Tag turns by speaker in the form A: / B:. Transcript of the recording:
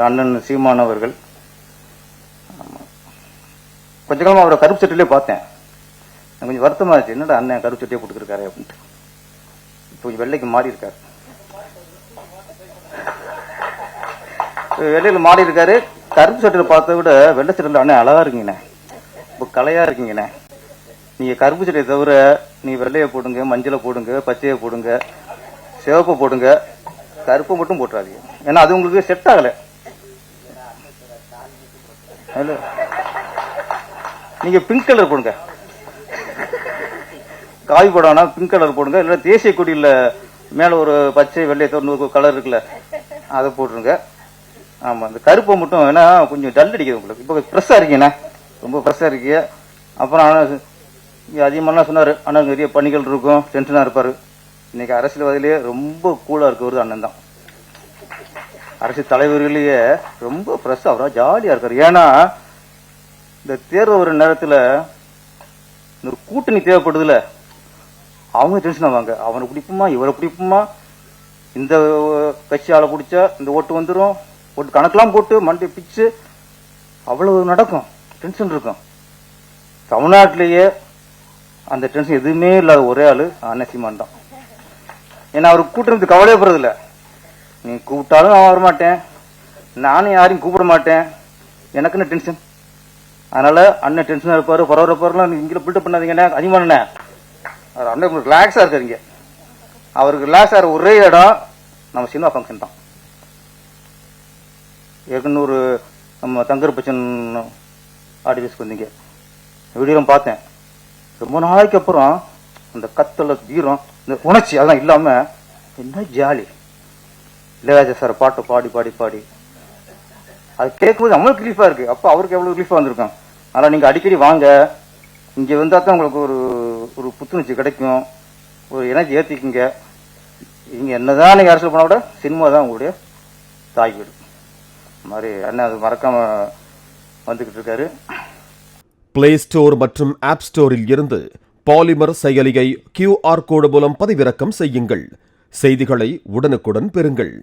A: அண்ணன் சீமான் அவர்கள். கொஞ்ச காலமாக அவரை கருப்பு சட்டிலே பார்த்தேன். எனக்கு கொஞ்சம் வருத்தமாக இருந்துச்சு, என்னடா அண்ணன் கருப்பு சட்டியே போட்டுருக்காரு அப்படின்ட்டு. இப்போ கொஞ்சம் வெள்ளைக்கு மாறி இருக்காரு, வெள்ளையில் மாறி இருக்காரு. கருப்பு சட்டையில் பார்த்த விட வெள்ளை சட்டையில் அண்ணன் அழகா இருக்கீங்கண்ணே, இப்போ கலையா இருக்கீங்கண்ணே. நீங்க கருப்பு சட்டையை தவிர நீ வெள்ளையை போடுங்க, மஞ்சளை போடுங்க, பச்சையை போடுங்க, சிவப்பை போடுங்க, கருப்பை மட்டும் போட்டுறாதீங்க. ஏன்னா அது உங்களுக்கு செட் ஆகல. நீங்க பிங்க் கலர் போடுங்க, காய் போடானா பிங்க் கலர் போடுங்க. இல்ல தேசிய கொடியில மேல ஒரு பச்சை வெள்ளை தோறு கலர் இருக்குல்ல, அதை போட்டுருங்க. ஆமா, இந்த கருப்பை மட்டும் ஏன்னா கொஞ்சம் டல் அடிக்குது உங்களுக்கு. இப்போ ஃப்ரெஷ்ஷா இருக்கீங்கண்ணா, ரொம்ப ஃப்ரெஷ்ஷா இருக்கீங்க. அப்புறம் அதிகமாக சொன்னாரு, அண்ணன் நிறைய பணிகள் இருக்கும், டென்ஷனா இருப்பாரு. இன்னைக்கு அரசியல்வாதிலேயே ரொம்ப கூலா இருக்கவர் அண்ணன் தான். அரசியல் தலைவர்களையே ரொம்ப ஃப்ரெஷ்ஷா அவரா ஜாலியா இருக்காரு. ஏன்னா இந்த தேர்வு ஒரு நேரத்தில் இந்த கூட்டணி தேவைப்படுதுல, அவங்க டென்ஷன் ஆவாங்க. அவனை பிடிப்புமா இவரை பிடிப்புமா, இந்த கட்சி ஆளை பிடிச்சா இந்த ஓட்டு வந்துடும், ஓட்டு கணக்கெல்லாம் போட்டு மண்டை பிச்சு அவ்வளவு நடக்கும், டென்ஷன் இருக்கும். தமிழ்நாட்டிலேயே அந்த டென்ஷன் எதுவுமே இல்லாத ஒரே ஆளு அண்ணன் சீமான் தான். ஏன்னா அவருக்கு கூட்டுறது கவலையே போறதில்ல. நீ கூப்பிட்டாலும் நான் வரமாட்டேன், நானும் யாரையும் கூப்பிட மாட்டேன், எனக்குன்னு டென்ஷன். அதனால அண்ணன் டென்ஷனா இருப்பாரு, பரவாயில்லாம் இங்கே பில்டப் பண்ணாதீங்கண்ணே, அதிகமான அண்ணன் ரிலாக்ஸா இருக்காருங்க. அவருக்கு ரிலாக்ஸ் ஆகிற ஒரே இடம் நம்ம சினிமா ஃபங்க்ஷன் தான். ஏற்கனவே நம்ம தங்கர் பச்சன் ஆடியன்ஸ்க்கு வந்தீங்க, வீடியோ பார்த்தேன். ரொம்ப நாளைக்கு அப்புறம் அந்த கத்தல தீரம், இந்த உணர்ச்சி அதெல்லாம் இல்லாம என்ன ஜாலி. இளையராஜா சார் பாட்டை பாடி பாடி பாடி அது கேட்கும்போது நம்மளுக்கு ரிலீஃபா இருக்கு. அப்போ அவருக்கு எவ்வளவு ரிலீஃபா வந்திருக்கும். அதனால நீங்க அடிக்கடி வாங்க, இங்க வந்தா தான் உங்களுக்கு ஒரு புத்துணர்ச்சி கிடைக்கும், ஒரு எனர்ஜி ஏற்றிக்குங்க. இங்க என்னதான் நீங்க அரசியல் பண்ண விட சினிமா தான் உங்களுடைய தாய் வீடு மாதிரி. அண்ணன் அது மறக்காம வந்துகிட்டு இருக்காரு.
B: பிளே ஸ்டோர் மற்றும் ஆப் ஸ்டோரில் இருந்து பாலிமர் செயலியை QR கோடு மூலம் பதிவிறக்கம் செய்யுங்கள். செய்திகளை உடனுக்குடன் பெறுங்கள்.